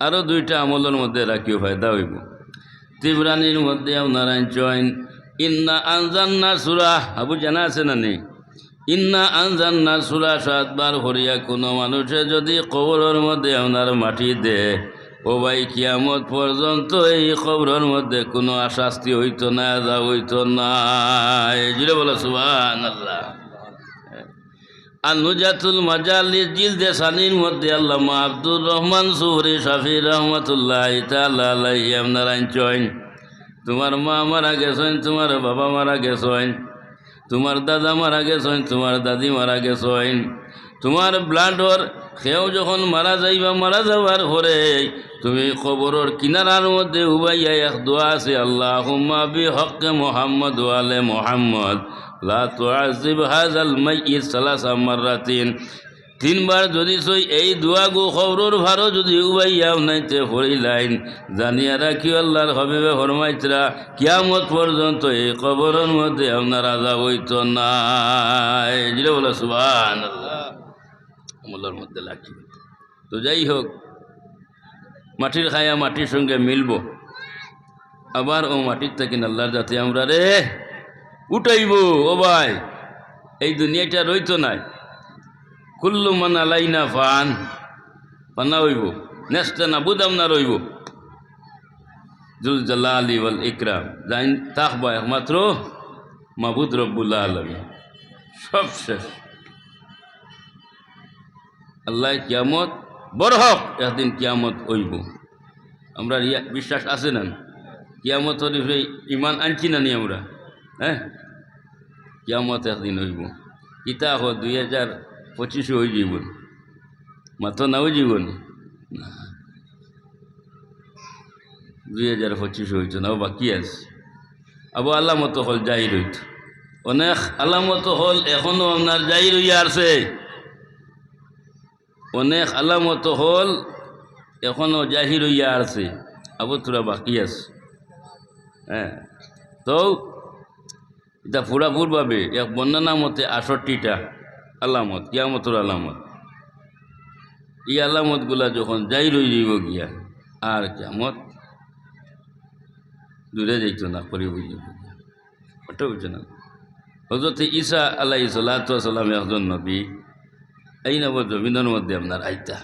আরও দুইটা আমলের মধ্যে রাখিও ফায়দা হইব। তিবরানির মধ্যে আপনারা চয়েন ইন্না আনজান্না সূরা, আবু জানা আছে না নেই? ইন্না আনজান্না সূরা 7 বার হরিয়া কোনো মানুষে যদি কবরের মধ্যে আপনার মাটি দে, ও ভাই কিয়ামত পর্যন্ত এই কবরের মধ্যে কোনো শাস্তি হইতো না, যা হইতো না। জুড়ে বলো সুবহানাল্লাহ। আর নুজাতুল মাজালিস জিলদে সানির মধ্যে আল্লামা আব্দুর রহমান সুহরি শাফি রহমতুল্লাহ তাআলা আলাইহি আপনারা চয়েন তোমার মা মারা গেছেন, তোমার বাবা মারা গেছেন, তোমার দাদা মারা গেছেন, তোমার দাদি মারা গেছেন, তোমার ব্লাডর সেও যখন মারা যাইবা, মারা যাওয়ার পরে তুমি কবরের কিনারার মধ্যে উবাইয়া এক দোয়া আছে, আল্লাহুম্মা বিহক্কে মুহাম্মদ ওয়া আলে মুহাম্মদ লা তুআযিব হাযাল মাইয়িত সালাসা মাররাতিন। 3 বার যদি সই এই দোয়া গো কবরের ভারো যদি উবাইয়াও নাইতে পড়িলাইন, জানিয়া রাখিও আল্লাহর হাবিবে ফরমাইতরা কিয়ামত পর্যন্ত এই কবরের মধ্যে আপনার আযাব হইতো না। জিরে বলো সুবহানাল্লাহ। আমলের মধ্যে রাখি। তো যাই হোক, মাটির খায়া মাটির সঙ্গে মিলব, আবার ও মাটির থেকে আল্লাহর যাতে আমরা রে উঠাইব। ও ভাই, এই দুনিয়াটা রইতো নাই, কুল্লু মান আলাইনা ফান, ফানা হইব, নেস্তে না বুদাম না রইব। জুল জালালি ওয়াল ইকরাম, জাইন তাকবা একমাত্র মাবুদ রব্বুল আলামিন। সব শেষ। আল্লাহ কিয়ামত বড় হক, একদিন কিয়ামত হইব। আমরা বিশ্বাস আছে না? কিয়ামত হইবে, ইমান আনছি না নি আমরা? হ্যাঁ, কিয়ামত একদিন হইব। ইতা হো 2025 হয়ে জীবন, মাত্র নাও জীবন না, 2025 হইতো নাও, বাকি আছে। আবু আলামত হল জাহির হইত, অনেক আলামত হল এখনো আপনার জাহির হইয়া আছে, অনেক আলামত হল এখনো জাহির হইয়া আছে, আবু তোরা বাকি আছে। হ্যাঁ, তো এটা পুরাপুরভাবে এক বর্ণনা মতে 68টা আলামত, কিয়ামতের আলামত। এই আলামতগুলা যখন জাহির হয়ে যাইব গিয়া, আর কিয়ামত দূরে যাইত না, করে বুঝে ওটা বুঝছে না। হযরত ঈসা আলাইহিস সালাতু ওয়াস সালাম একজন নবী, এই নব জমিনের মধ্যে আপনার আইতা,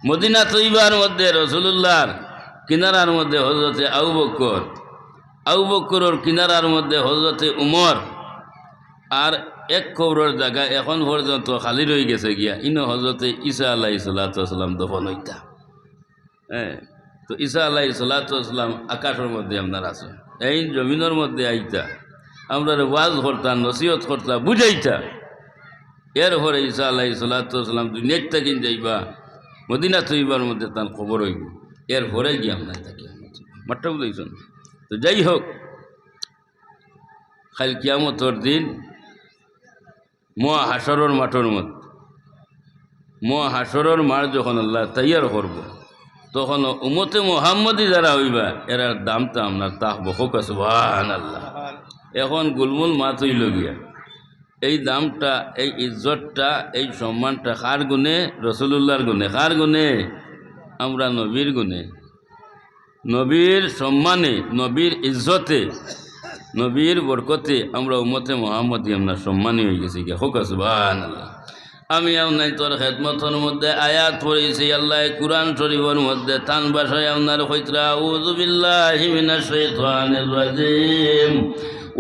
মদিনা তৈবার মধ্যে রাসূলুল্লাহর কিনারার মধ্যে হযরতে আবু বকর, আবু বকরের কিনারার মধ্যে হযরতে উমর, আর এক কবরের জায়গা এখন পর্যন্ত খালি রয়ে গেছে গিয়া, ইনো হযরতে ঈসা আলাইহিস সালাতু ওয়াস সালাম দফন হইতা। হ্যাঁ, তো ঈসা আলাইহিস সালাতু ওয়াস সালাম আকাশের মধ্যে আপনার আছে, এই জমিনের মধ্যে আইতা, আমরা ওয়াজ করতাম, নসিহত করতাম, বুঝাইতা। এরপরে ঈসা আলাইহিস সালাতু ওয়াস সালাম দুনিয়ার থেকে যাইবা, মদিনা তৈবার মধ্যে তার খবর হইব, এরপরে গিয়ে আমরা থাকি মাঠটা বুঝাইছেন। তো যাই হোক, খালি কিয়ামতের দিন মহাশরের মাঠের মধ্যে, মহাশরের মাঠ যখন আল্লাহ তৈয়ার করব, তখন উম্মতে মুহাম্মদী যারা হইবা, এরার দামটা আপনার তাকব। হোক সুবহানাল্লাহ। এখন গুলমুল মাত হইল গিয়া, এই দামটা, এই ইজ্জতটা, এই সম্মানটা কার গুণে? রাসূলুল্লাহর গুণে। কার গুণে? আমরা নবীর গুণে, নবীর সম্মানে, নবীর ইজ্জতে, নবীর বরকতে আমরা উম্মতে মুহাম্মদী আমরা সম্মানী হয়ে গেছি। হোক সুবহানাল্লাহ। আমি আপনার তোর খেদমতের মধ্যে আয়াত পড়েছি, আল্লাহ কুরআন শরীফের মধ্যে তান ভাষায় আপনার কইতরা, আউযু বিল্লাহি মিনাশ শাইতানির রাজিম,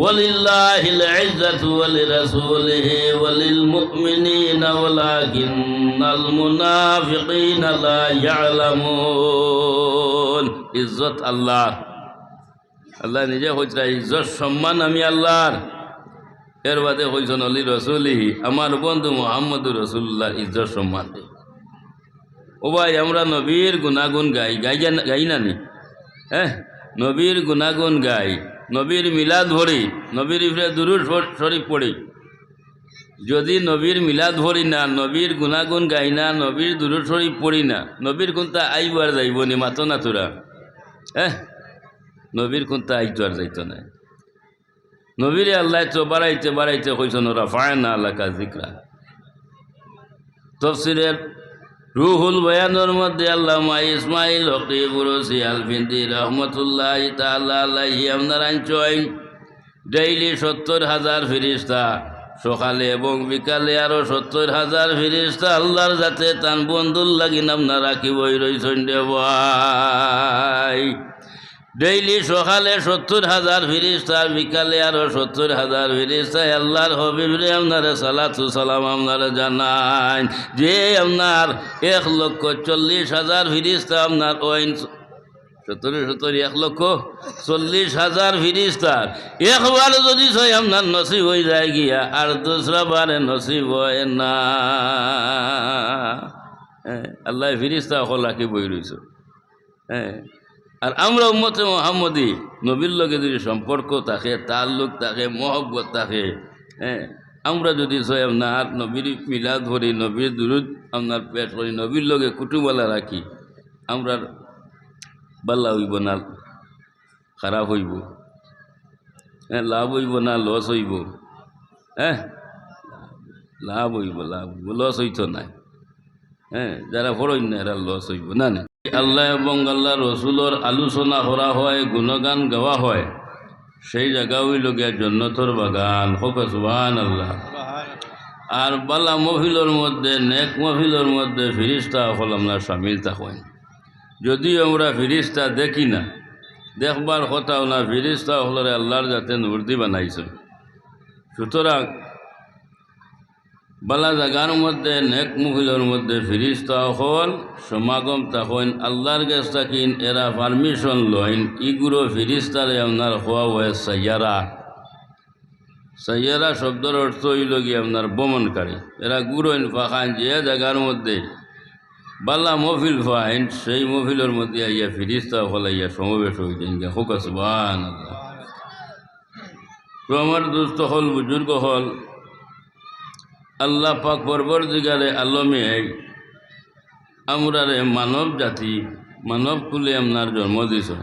ওয়ালিল্লাহিল ইজ্জাতু ওয়ালিরাসূলিহি ওয়ালিল মুমিনিনা ওয়ালাকিন্নাল মুনাফিকিনা লা ইয়ালামুন। ইজ্জত আল্লাহ, আল্লাহ নিজে কইতরা ইজ্জত সম্মান আমি আল্লাহর। এর বাদে হইছেন অলি রসুলিহি, আমার বন্ধু মুহাম্মদুর রাসূলুল্লাহ ইজ্জত সম্মান দেয়। ও ভাই, আমরা নবীর গুণাগুণ গাই, গাই না নি? হ্যাঁ, নবীর গুণাগুণ গাই, নবীর মিলাদ ভরি, নবীর ইফরে দুরূদ শরীফ পড়ি। যদি নবীর মিলাদ ভরি না, নবীর গুণাগুণ গাই না, নবীর দুরূদ শরীফ পড়ি না, নবীর কোনটা আইবার যাইব নি? মাতো না তোরা। হ্যাঁ, নবীর কোনটা আইতো আর যাইতো না। নবীরে আল্লাহ তো বাড়াইতে বাড়াইতে কইছেন রাফা'না লাকা যিকরা। তাফসীরের রুহুল বয়ানের মধ্যে আল্লামা ইসমাইল হকি বুরসি আলফিন্দি রহমতুল্লাহ তাআলা আলাইহি আপনার আঞ্চয় ডেইলি 70,000 ফিরিস্তা, সকালে এবং বিকালে আরো 70,000 ফিরিস্তা আল্লাহর যাতে তান বন্ধুর লাগিন আপনার রাখিবই রইছেন রে ভাই। ডেইলি সকালে 70,000 ফিরিস্তা, বিকালে আরো 70,000 ফিরিস্তা আল্লাহর হবিবরে আপনারা সালাতু সালাম আপনারা জানান যে আপনার 1,40,000 ফিরিস্তা আপনার ওই 1,40,000 ফিরিস্তার একবার যদি ছয় আপনার নসিব হয়ে যায় গিয়া আর দোসরা বারে নসিব হয় না। আল্লাহ ফিরিস্তা হল রাখি বই রয়েছে। আর আমরা উম্মতে মুহাম্মদী নবীর লগে যদি সম্পর্ক থাকে, তাল্লুক থাকে, মহব্বত থাকে, আমরা যদি ছয় আপনার নবীর মিলাদ ধরি, নবীর দুরুদ আপনার পেশ করি, নবীর লগে কুটুমওয়ালা রাখি, আমরা বাল্লা হইব না খারাপ হইব, লাভ হইব না লস হইব, লাভ হইব লস হইত নাই। যারা ফরইন না এরা লস হইব না। আল্লাহ এবং আল্লাহ রসুলোর আলোচনা করা হয়, গুণগান গাওয়া হয়, সেই জায়গা হইল গিয়া জন্নতর বাগান। হোক সুবহানাল্লাহ। আর বালা মহফিলের মধ্যে, নেক মহফিলের মধ্যে ফিরিস্তা হল আমরা সামিল থাকেন। যদিও আমরা ফিরিস্তা দেখি না, দেখবার কথাও না, ফিরিস্তা হলরে আল্লাহর যাতে নূরদি বানাইছেন। সুতরাং বালা জাগার মধ্যে, নেক মহফিলের মধ্যে ফিরিস্তা হল সমাগম তখন আল্লাহর কাছ থাকিন এরা পারমিশন লইন। ইগুলো ফিরিস্তারে আপনার হওয়া হয় সাইয়ারা। সাইয়ারা শব্দের অর্থ হইল গিয়ে আপনার ভ্রমণকারী। এরা গুরোইন ফাঁকান যে জায়গার মধ্যে বালা মহফিল ফাইন, সেই মহফিলের মধ্যে আইয়া ফিরিস্তা হল আইয়া সমাবেশ হইতেন। হোক সুবহানাল্লাহ। তো আমার দুস্থ হল, বুজুর্গ হল, আল্লাহ পাক পরবর্তীকারে আলমে আমরারে মানব জাতি, মানব কুলে আপনার জন্ম দিয়েছেন।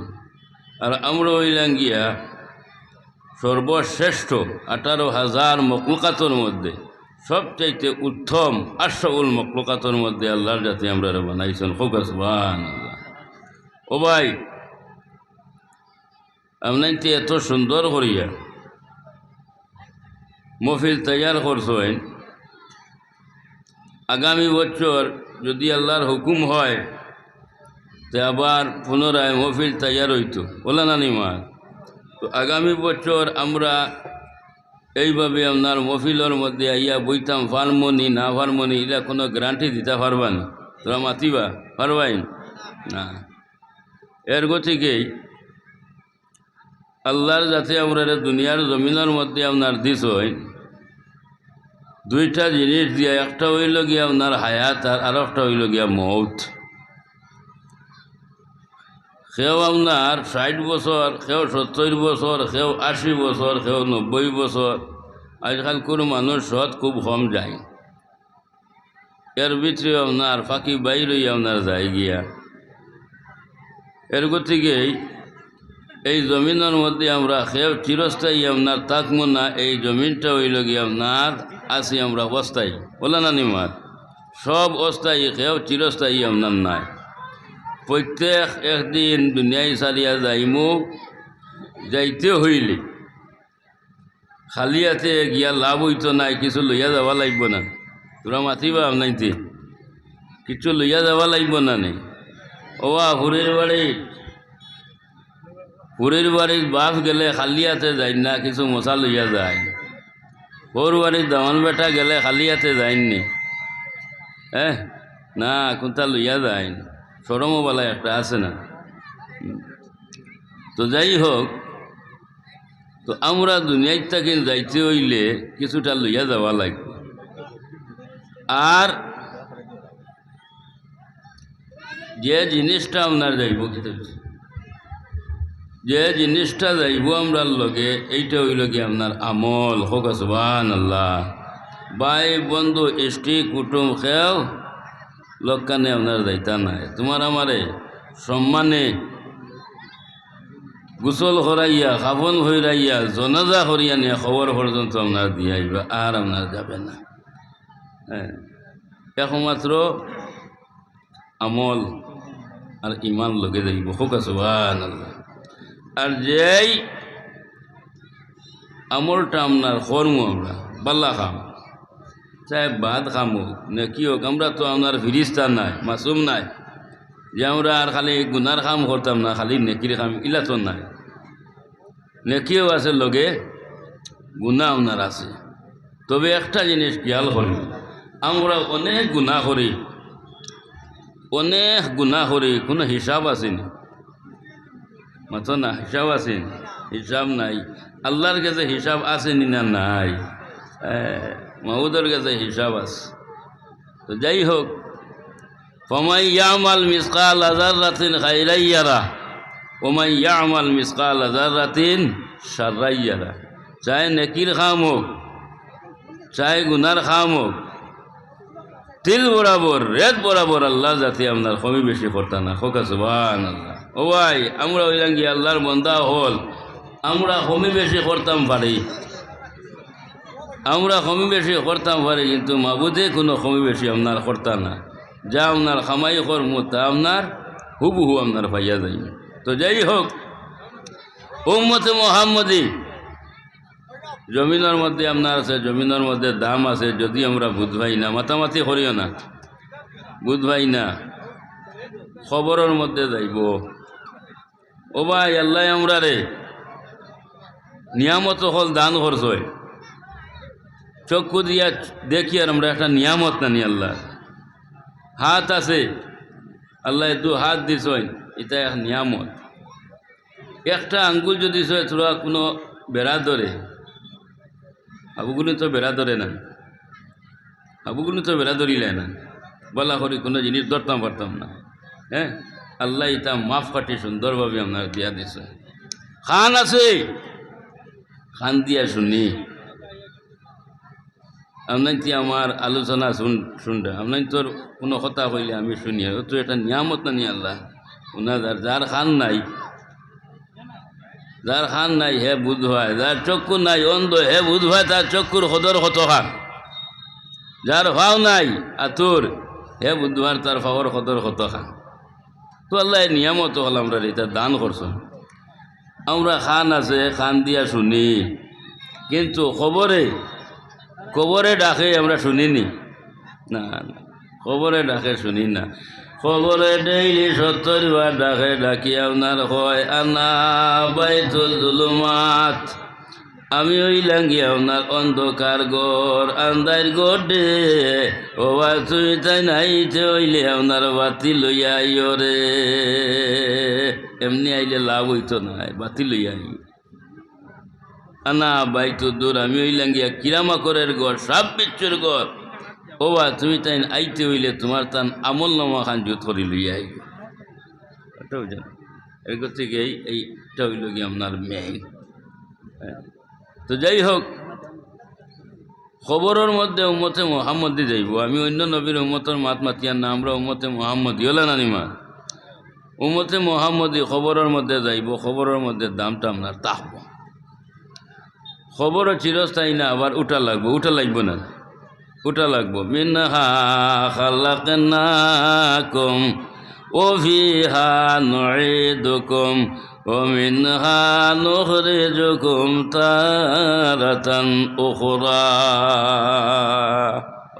আর আমরা হইলাম গিয়া সর্বশ্রেষ্ঠ 18,000 মখলুকাতের মধ্যে সবচাইতে উত্তম আশরাফুল মখলুকাতের মধ্যে আল্লাহর জাতি আমরা বানাইছেন। হোক সুবহানাল্লাহ। ও ভাই, আপনাকে এত সুন্দর করিয়া মহফিল তৈয়ার করছেন, আগামী বছর যদি আল্লাহর হুকুম হয় তো আবার পুনরায় মহফিল তৈয়ার হইতো, বলে না নিমা? তো আগামী বছর আমরা এইভাবে আপনার মহফিলের মধ্যে আইয়া বইতাম, ফার্মনি না ফার্মনি এটা কোনো গ্যারান্টি দিতে পারবা না। তোরা মাতিবা পারবাইন না। এর গতিকেই আল্লাহর যাতে আমরা দুনিয়ার জমিনের মধ্যে আপনার দিস হয় দুইটা জিনিস দিয়া, একটা হইল গিয়া আপনার হায়াত আর একটা হইল গিয়া মৌত। কেউ আপনার 60 বছর, কেউ 70 বছর, কেউ 80 বছর, কেউ 90 বছর। আজকাল কোনো মানুষ সৎ খুব কম যায়। এর ভিতরে আপনার ফাঁকি বাইরেই আপনার যায় গিয়া। এর গতিকেই এই জমিনের মধ্যে আমরা কেউ চিরস্থায়ী আপনার থাকবো না। এই জমিনটা হইল গিয়ে আপনার আছি আমরা অস্থায়ী, বলে না নিমার? সব অস্থায়ী, কেউ চিরস্থায়ী আপনার নাই। প্রত্যেক একদিন দুনিয়ায় সারিয়া যাইমু, যাইতে হইলে খালি হাতে গিয়া লাভ হইতো নাই, কিছু লইয়া যাওয়া লাগব না। তোরা মাতিবা আপনাইতে কিছু লইয়া যাওয়া লাগব না নেই। ওবা হুরের বাড়ির বাপ গেলে খালি হাতে যায় না, কিছু মশা লইয়া যায়। ওর বাড়ির দামান বেটা গেলে খালি হাতে যায়নি, না কোনটা লইয়া যায়। সরমওয়ালা একটা আছে না? তো যাই হোক, তো আমরা দুনিয়ায় থাকি যাইতে হইলে কিছুটা লইয়া যাওয়া লাগবে। আর যে জিনিসটা আপনার যাইব, যে জিনিসটা যাইব আমরা লগে, এইটা হইল কি আপনার আমল। হোক সুবহানাল্লাহ। ভাই বন্ধু ইষ্টি কুটুম খেও লোকখানে আপনার যাইতা নাই। তোমার আমারে সম্মানে গোসল করাইয়া, খাবন হইরাইয়া, জনাজা করিয়া নিয়ে খবর পর্যন্ত আপনার দিয়ে আইবা, আর আপনার যাবে না। একমাত্র আমল আর ইমান লগে যাইব। হোকা সুবহানাল্লাহ। আর যেই আমলটা আপনার কর্ম আমরা বাল্লা খাম, চাই ভাত খামো নাকি হোক, আমরা তো আপনার ফিরিস্তা নাই, মাসুম নাই যে আমরা আর খালি গুনার কাম করতাম না, খালি নেকির কাম, ইলা তো নাই। নেকিও আছে লগে গুণা আপনার আছে। তবে একটা জিনিস খেয়াল করি, আমরা অনেক গুণা করি, অনেক গুণা করি, কোনো হিসাব আসেনি, মাথো না হিসাব আছেন, হিসাব নাই। আল্লাহর কাছে হিসাব আসেনি না নাই? মাহুদের কাছে হিসাব আছে। তো যাই হোক, ফমাই ইয়ামাল মিসকাল যাররাতিন খাইরান ইয়ারা ওমাই ইয়ামাল মিসকাল যাররাতিন শাররান ইয়ারা। চাই নেকির কাম হোক, চাই গুনার কাম হোক, তিল বরাবর রেত বরাবর আল্লাহ জাতি আপনার কমি বেশি করতা না। হোকা সুবহানাল্লাহ। ও ভাই, আমরা ওইলাম কি আল্লাহর বন্দা হল, আমরা কমি বেশি করতাম পারি, আমরা কমি বেশি করতাম পারি, কিন্তু মাবুদে কোনো কমি বেশি আপনার করতা না। যা আপনার খামাই কর্ম তা আপনার হুবহু আপনার পাইয়া যাই। তো যাই হোক, উম্মতে মুহাম্মদী জমিনের মধ্যে আপনার আছে, জমিনের মধ্যে দাম আছে। যদি আমরা বুঝবাই না, মাতামাতি করিও না, বুঝবাই না, খবরের মধ্যে যাইব। ও ভাই, আল্লাহ আমরা রে নিয়ামত হল দান খরচ হয়, চক্ষু দিয়া দেখি আর আমরা একটা নিয়ামত নানি আল্লাহ। হাত আছে, আল্লাহ দু হাত দিস, এটা এক নিয়ামত। একটা আঙ্গুল যদি তোরা কোনো বেড়া ধরে, হাবুগুলি তো বেড়া ধরে না, হাবুগুলি তো বেড়া ধরিলে না, বলা করি কোনো জিনিস ধরতাম পারতাম না। হ্যাঁ, আল্লাহ এটা মাফ কাটি সুন্দরভাবে আপনার দিয়া দিছে। খান আছে, খান দিয়া শুনি আপনার আমার আলোচনা শুনটা, আপনার তোর কোনো কথা কইলে আমি শুনি, তো এটা নিয়ামত না নিয়ে আল্লাহ ওনার। যার খান নাই, যার খান নাই হে বুধ হয়, যার চক্ষু নাই অন্ধ হে বুধ হয়, তার চক্ষুর সদর কত খান। যার ভাও নাই আতুর হে বুধবার, তার ভাওয়ার সদর কত খান। তো আল্লাহ নিয়ামত হল আমরা এটা দান করছেন। আমরা খান আছে, খান দিয়া শুনি, কিন্তু খবরে ডাকে আমরা শুনিনি না, খবরে ডাকে শুনি না। খবরে ডেইলি 70 বার ডাকে, ডাকি আপনার হয় আনা বাইতুল জুলুমাত, আমি ওই লাঙ্গি আপনার অন্ধকার ঘর, আন্দার ঘর দে ও তুই তাই নাইতে হইলে আপনার বাতি লইয়া আইও রে। এমনি আইলে লাভ হইতো না, বাতি লইয়া আই। আনা বাইতু দূর, আমি ওই লাঙ্গিয়া কিরামাকরের ঘর, সাপ বিচ্ছুর ঘর, ও তুমি তাই আইতে হইলে তোমার তান আমল নামা খান জুত করি লইয়া আইব। এটাও জানো, এরপর থেকে এইটা হইল কি আপনার মেইন। তো যাই হোক, খবরের মধ্যে উম্মতে মুহাম্মদি যাইব। আমি অন্য নবীর উম্মতের মাত মাতিয়ার না, আমরা উম্মতে মুহাম্মদি হলে নানিমা, উম্মতে মুহাম্মদি খবরের মধ্যে যাইব। খবরের মধ্যে দামটা আপনার তাহব। খবরও চিরস্থায়ী না, আবার উঠা লাগবো, উঠা লাগবো না, উঠা লাগবো। মিনহা খালাকনাকুম ওয়া ফিহা নুঈদুকুম ওয়া মিনহা নুখরিজুকুম তারাতান উখরা।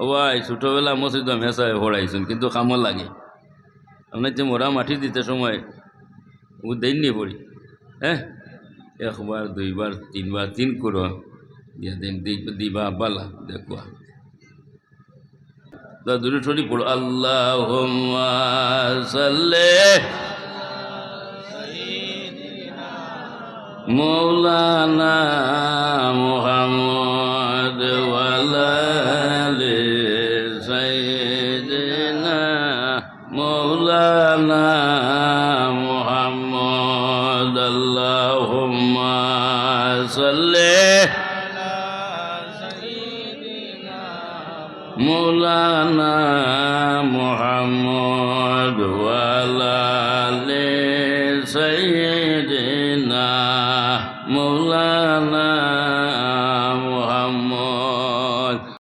ওয়াই ছোটবেলা মসজিদ মেসায় পড়াইছেন, কিন্তু কামল লাগে। আপনার যে মোরা মাটি দিতে সময় ও দেননি পড়ি, হ্যাঁ, একবার দুইবার তিনবার তিন করো দিয়া দিন দিবা বালা দেখবা। দূরে ছড়ি পড়ো, আল্লাহুম্মা সাল্লি মৌলানা মুহাম্মদ ওয়া আলা আলি সাইয়্যিদিনা মৌলানা মুহাম্মদ। আল্লাহুম্মা সাল্লি মৌলানা মুহাম্মদ ওয়া আলা আলি সাইয়্যিদিনা